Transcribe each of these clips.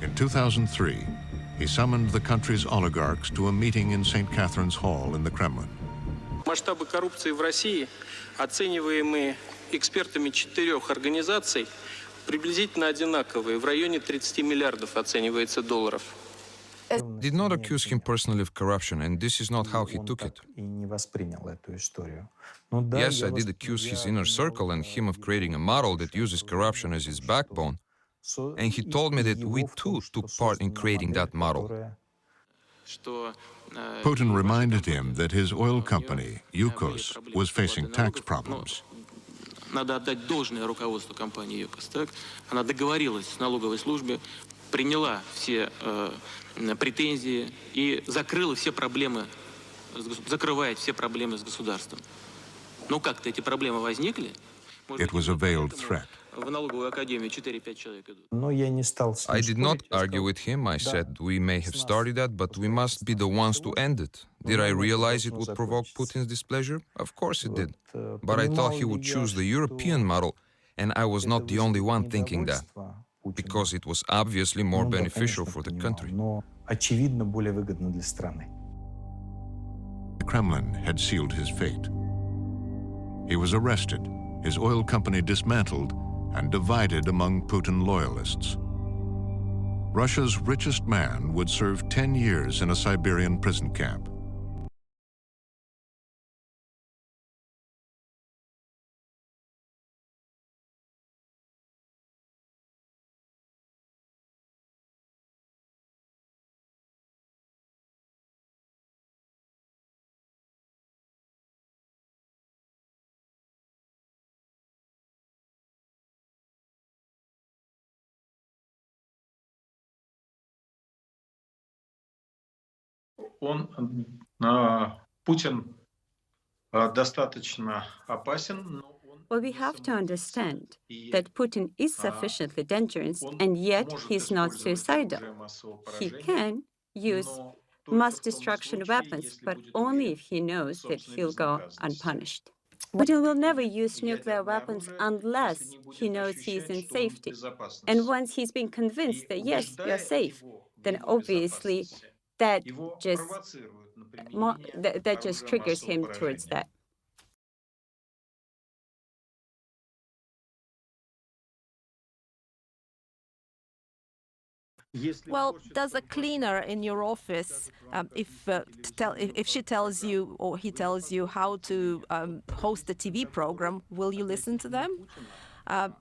In 2003, he summoned the country's oligarchs to a meeting in St. Catherine's Hall in the Kremlin. Масштабы коррупции в России, оцениваемые экспертами 4 организаций, приблизительно одинаковые. В районе 30 миллиардов оценивается долларов. Did not accuse him personally of corruption, and this is not how he took it. Yes, I did accuse his inner circle and him of creating a model that uses corruption as his backbone, and he told me that we too took part in creating that model. Putin reminded him that his oil company, Yukos, was facing tax problems. Надо отдать должное руководству компании ЮКОС. Она договорилась с налоговой службой, приняла все претензии и закрыла все проблемы, закрывает все проблемы с государством. Но как-то эти проблемы возникли. It was a veiled threat. В налоговую академию 4-5 человек идут. I did not argue with him. I said we may have started that, but we must be the ones to end it. Did I realize it would provoke Putin's displeasure? Of course it did. But I thought he would choose the European model, and I was not the only one thinking that, because it was obviously more beneficial for the country. The Kremlin had sealed his fate. He was arrested, his oil company dismantled, and divided among Putin loyalists. Russia's richest man would serve 10 years in a Siberian prison camp. Putin достаточно опасен, но Well, we have to understand that Putin is sufficiently dangerous, and yet he's not suicidal. He can use mass destruction weapons, but only if he knows that he'll go unpunished. Putin will never use nuclear weapons unless he knows he's in safety. And once he's been convinced that, yes, you're safe, then obviously that just triggers him towards that. Well, does a cleaner in your office, if she tells you or he tells you how to host a TV program, will you listen to them?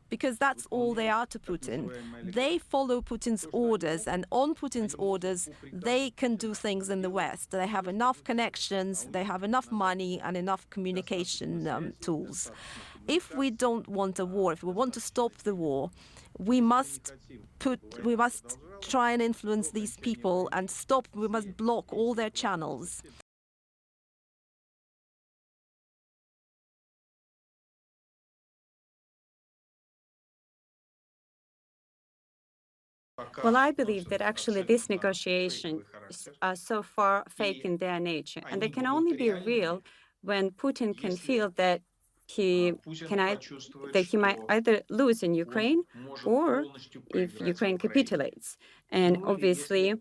Because that's all they are to Putin. They follow Putin's orders, and on Putin's orders, they can do things in the West. They have enough connections, they have enough money and enough communication tools. If we don't want a war, if we want to stop the war, we must try and influence these people and we must block all their channels. Well, I believe that actually these negotiations are so far fake in their nature, and they can only be real when Putin can feel that he might either lose in Ukraine or if Ukraine capitulates. And obviously,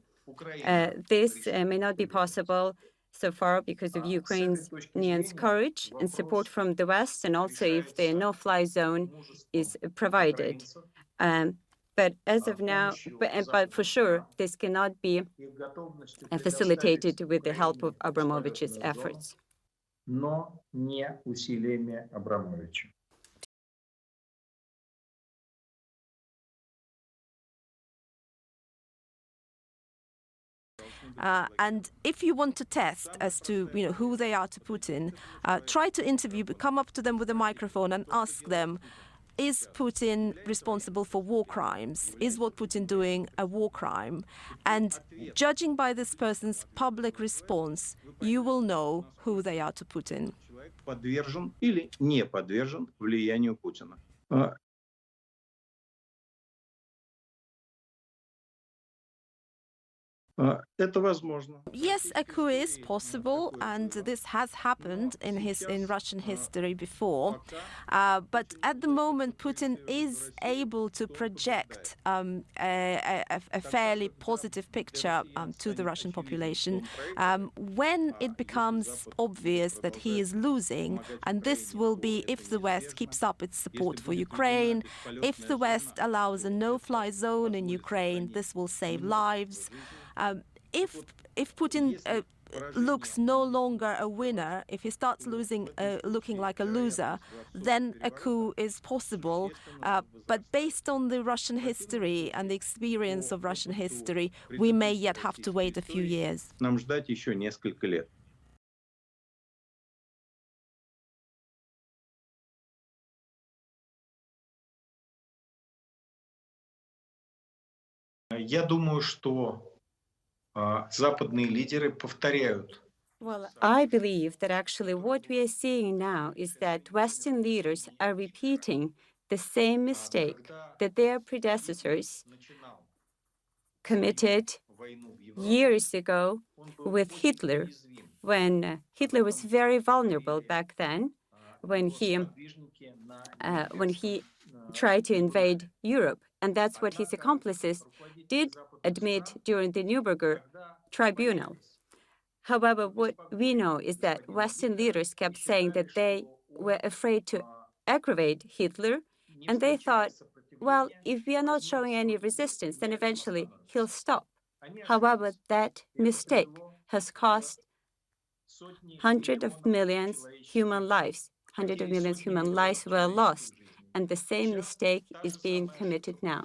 this may not be possible so far because of Ukrainians' courage and support from the West, and also if the no-fly zone is provided. But as of now, but for sure, this cannot be facilitated with the help of Abramovich's efforts. Но не усилиями Абрамовича. And if you want to test as to who they are to Putin, try to interview, come up to them with a microphone and ask them, is Putin responsible for war crimes? Is what Putin doing a war crime? And judging by this person's public response, you will know who they are to Putin. Подвержен или не подвержен влиянию Путина. Это возможно. Yes, a coup is possible, and this has happened in Russian history before. But at the moment, Putin is able to project a fairly positive picture to the Russian population. When it becomes obvious that he is losing, and this will be if the West keeps up its support for Ukraine, if the West allows a no-fly zone in Ukraine, this will save lives. If Putin looks no longer a winner, if he starts looking like a loser, then a coup is possible. But based on the Russian history and the experience of Russian history, we may yet have to wait a few years. Нам ждать еще несколько лет. Я думаю, что западные лидеры повторяют. Well, I believe that actually what we are seeing now is that Western leaders are repeating the same mistake that their predecessors committed years ago with Hitler, when Hitler was very vulnerable back then, when he tried to invade Europe. And that's what his accomplices did admit during the Nuremberg tribunal. However, what we know is that Western leaders kept saying that they were afraid to aggravate Hitler, and they thought, well, if we are not showing any resistance, then eventually he'll stop. However, that mistake has cost hundreds of millions human lives. Hundreds of millions human lives were lost, and the same mistake is being committed now.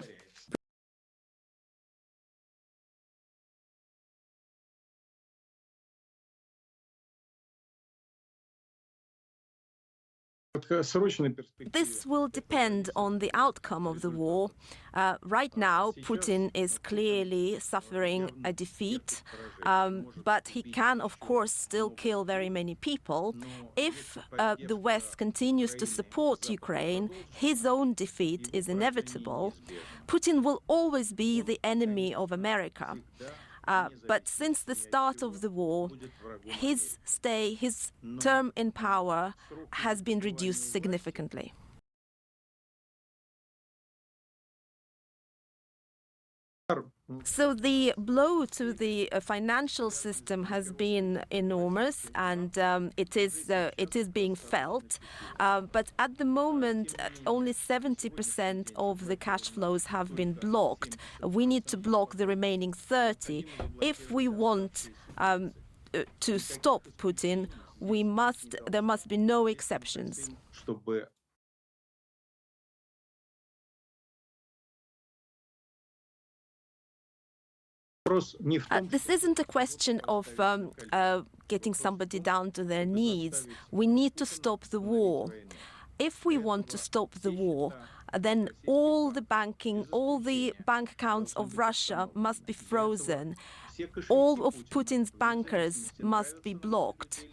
This will depend on the outcome of the war. Right now, Putin is clearly suffering a defeat, but he can, of course, still kill very many people. If the West continues to support Ukraine, his own defeat is inevitable. Putin will always be the enemy of America. But since the start of the war, his term in power has been reduced significantly. So the blow to the financial system has been enormous, and it is being felt. But at the moment, only 70% of the cash flows have been blocked. We need to block the remaining 30%. If we want to stop Putin, there must be no exceptions. This isn't a question of getting somebody down to their knees. We need to stop the war. If we want to stop the war, then all the bank accounts of Russia must be frozen. All of Putin's bankers must be blocked.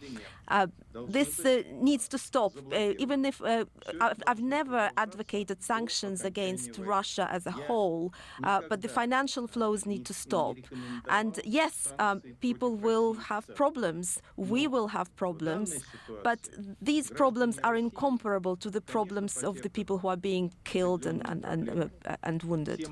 This needs to stop. Even if I've never advocated sanctions against Russia as a whole, but the financial flows need to stop. And yes, people will have problems. We will have problems, but these problems are incomparable to the problems of the people who are being killed and wounded.